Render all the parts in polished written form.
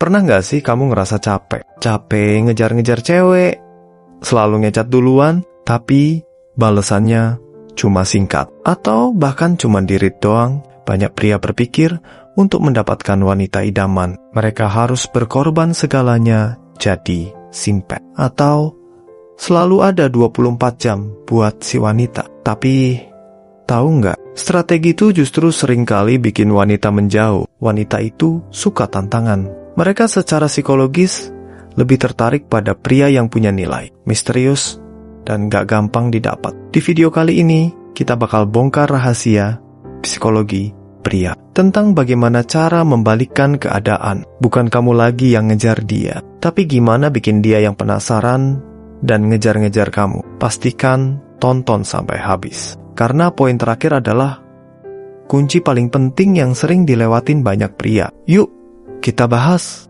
Pernah nggak sih kamu ngerasa capek? Capek ngejar-ngejar cewek, selalu ngecat duluan, tapi balesannya cuma singkat. Atau bahkan cuma dirit doang. Banyak pria berpikir untuk mendapatkan wanita idaman, mereka harus berkorban segalanya jadi simpet. Atau selalu ada 24 jam buat si wanita. Tapi tahu nggak, strategi itu justru seringkali bikin wanita menjauh. Wanita itu suka tantangan. Mereka secara psikologis lebih tertarik pada pria yang punya nilai, misterius, dan gak gampang didapat. Di video kali ini, kita bakal bongkar rahasia psikologi pria tentang bagaimana cara membalikkan keadaan. Bukan kamu lagi yang ngejar dia, tapi gimana bikin dia yang penasaran dan ngejar-ngejar kamu. Pastikan tonton sampai habis. Karena poin terakhir adalah kunci paling penting yang sering dilewatin banyak pria. Yuk, kita bahas.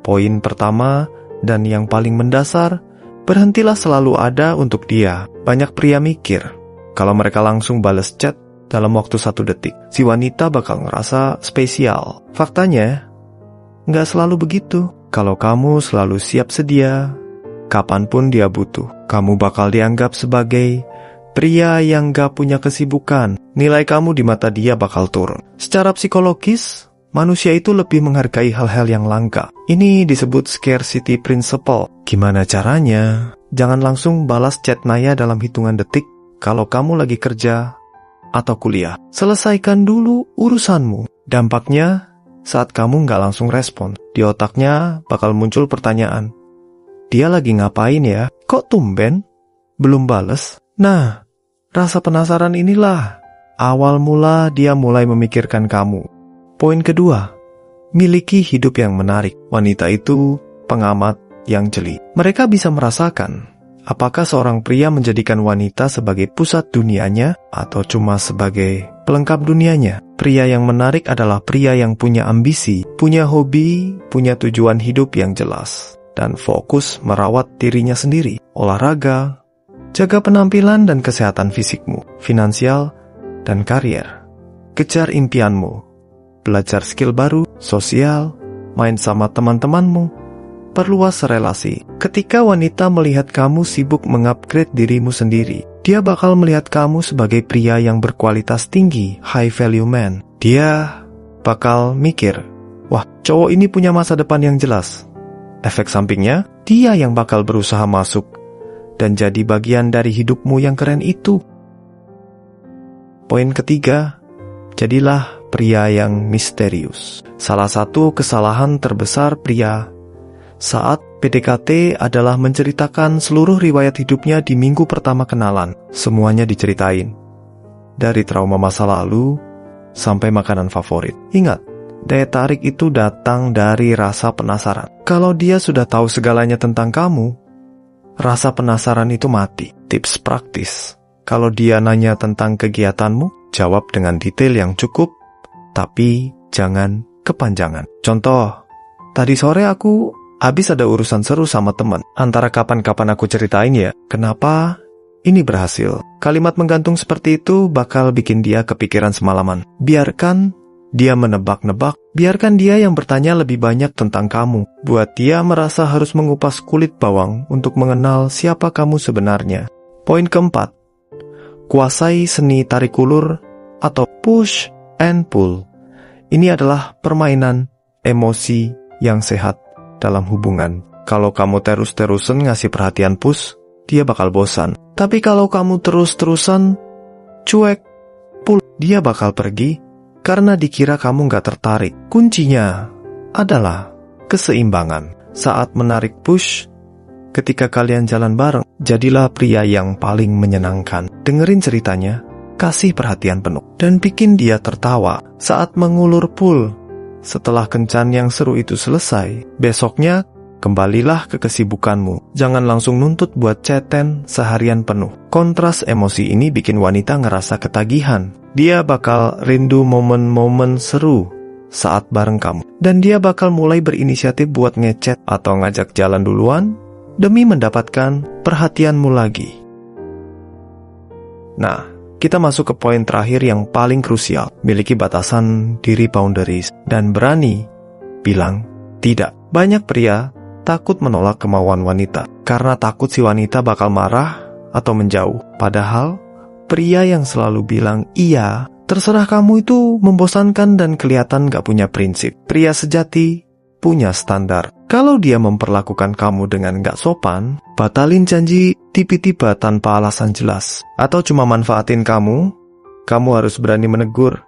Poin pertama dan yang paling mendasar, berhentilah selalu ada untuk dia. Banyak pria mikir, kalau mereka langsung bales chat dalam waktu 1 detik, si wanita bakal ngerasa spesial. Faktanya, nggak selalu begitu. Kalau kamu selalu siap sedia, kapanpun dia butuh, kamu bakal dianggap sebagai pria yang gak punya kesibukan. Nilai kamu di mata dia bakal turun. Secara psikologis, manusia itu lebih menghargai hal-hal yang langka. Ini disebut scarcity principle. Gimana caranya? Jangan langsung balas chat Naya dalam hitungan detik kalau kamu lagi kerja atau kuliah. Selesaikan dulu urusanmu. Dampaknya, saat kamu gak langsung respon, di otaknya bakal muncul pertanyaan. Dia lagi ngapain ya? Kok tumben? Belum bales? Nah, rasa penasaran inilah awal mula dia mulai memikirkan kamu. Poin kedua, miliki hidup yang menarik. Wanita itu pengamat yang jeli. Mereka bisa merasakan apakah seorang pria menjadikan wanita sebagai pusat dunianya atau cuma sebagai pelengkap dunianya. Pria yang menarik adalah pria yang punya ambisi, punya hobi, punya tujuan hidup yang jelas, dan fokus merawat dirinya sendiri. Olahraga, jaga penampilan dan kesehatan fisikmu, finansial, dan karier. Kejar impianmu, belajar skill baru, sosial, main sama teman-temanmu, perluas relasi. Ketika wanita melihat kamu sibuk mengupgrade dirimu sendiri, dia bakal melihat kamu sebagai pria yang berkualitas tinggi, high value man. Dia bakal mikir, wah, cowok ini punya masa depan yang jelas. Efek sampingnya, dia yang bakal berusaha masuk dan jadi bagian dari hidupmu yang keren itu. Poin ketiga, jadilah pria yang misterius. Salah satu kesalahan terbesar pria saat PDKT adalah menceritakan seluruh riwayat hidupnya di minggu pertama kenalan. Semuanya diceritain, dari trauma masa lalu sampai makanan favorit. Ingat, daya tarik itu datang dari rasa penasaran. Kalau dia sudah tahu segalanya tentang kamu, rasa penasaran itu mati. Tips praktis, kalau dia nanya tentang kegiatanmu, jawab dengan detail yang cukup, tapi jangan kepanjangan. Contoh, tadi sore aku habis ada urusan seru sama teman. Antara kapan-kapan aku ceritain ya, kenapa ini berhasil. Kalimat menggantung seperti itu bakal bikin dia kepikiran semalaman. Biarkan dia menebak-nebak, biarkan dia yang bertanya lebih banyak tentang kamu. Buat dia merasa harus mengupas kulit bawang untuk mengenal siapa kamu sebenarnya. Poin keempat, kuasai seni tarik ulur atau push and pull. Ini adalah permainan emosi yang sehat dalam hubungan. Kalau kamu terus-terusan ngasih perhatian push, dia bakal bosan. Tapi kalau kamu terus-terusan cuek pull, dia bakal pergi karena dikira kamu gak tertarik. Kuncinya adalah keseimbangan. Saat menarik push, ketika kalian jalan bareng, jadilah pria yang paling menyenangkan. Dengerin ceritanya, kasih perhatian penuh, dan bikin dia tertawa. Saat mengulur pull, setelah kencan yang seru itu selesai, besoknya kembalilah ke kesibukanmu. Jangan langsung nuntut buat chatten seharian penuh. Kontras emosi ini bikin wanita ngerasa ketagihan. Dia bakal rindu momen-momen seru saat bareng kamu. Dan dia bakal mulai berinisiatif buat ngechat atau ngajak jalan duluan demi mendapatkan perhatianmu lagi. Nah, kita masuk ke poin terakhir yang paling krusial. Miliki batasan diri, boundaries, dan berani bilang tidak. Banyak pria takut menolak kemauan wanita karena takut si wanita bakal marah atau menjauh. Padahal pria yang selalu bilang iya, terserah kamu, itu membosankan dan kelihatan gak punya prinsip. Pria sejati punya standar. Kalau dia memperlakukan kamu dengan gak sopan, batalin janji tiba-tiba tanpa alasan jelas, atau cuma manfaatin kamu harus berani menegur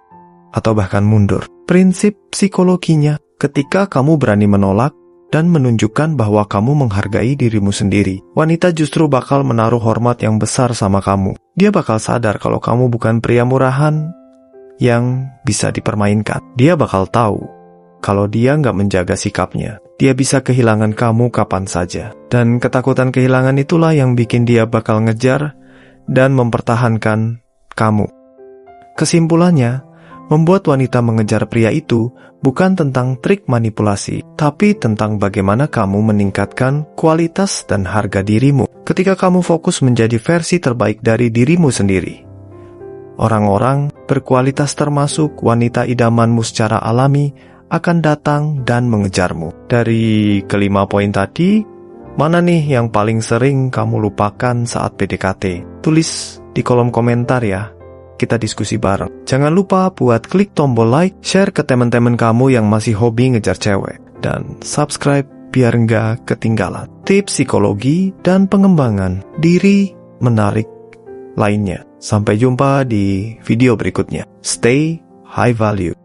atau bahkan mundur. Prinsip psikologinya, ketika kamu berani menolak dan menunjukkan bahwa kamu menghargai dirimu sendiri, wanita justru bakal menaruh hormat yang besar sama kamu. Dia bakal sadar kalau kamu bukan pria murahan yang bisa dipermainkan. Dia bakal tahu kalau dia nggak menjaga sikapnya, dia bisa kehilangan kamu kapan saja. Dan ketakutan kehilangan itulah yang bikin dia bakal ngejar dan mempertahankan kamu. Kesimpulannya, membuat wanita mengejar pria itu bukan tentang trik manipulasi, tapi tentang bagaimana kamu meningkatkan kualitas dan harga dirimu. Ketika kamu fokus menjadi versi terbaik dari dirimu sendiri, orang-orang berkualitas termasuk wanita idamanmu secara alami akan datang dan mengejarmu. Dari kelima poin tadi, mana nih yang paling sering kamu lupakan saat PDKT? Tulis di kolom komentar ya. Kita diskusi bareng. Jangan lupa buat klik tombol like, share ke teman-teman kamu yang masih hobi ngejar cewek, dan subscribe biar nggak ketinggalan tips psikologi dan pengembangan diri menarik lainnya. Sampai jumpa di video berikutnya. Stay high value.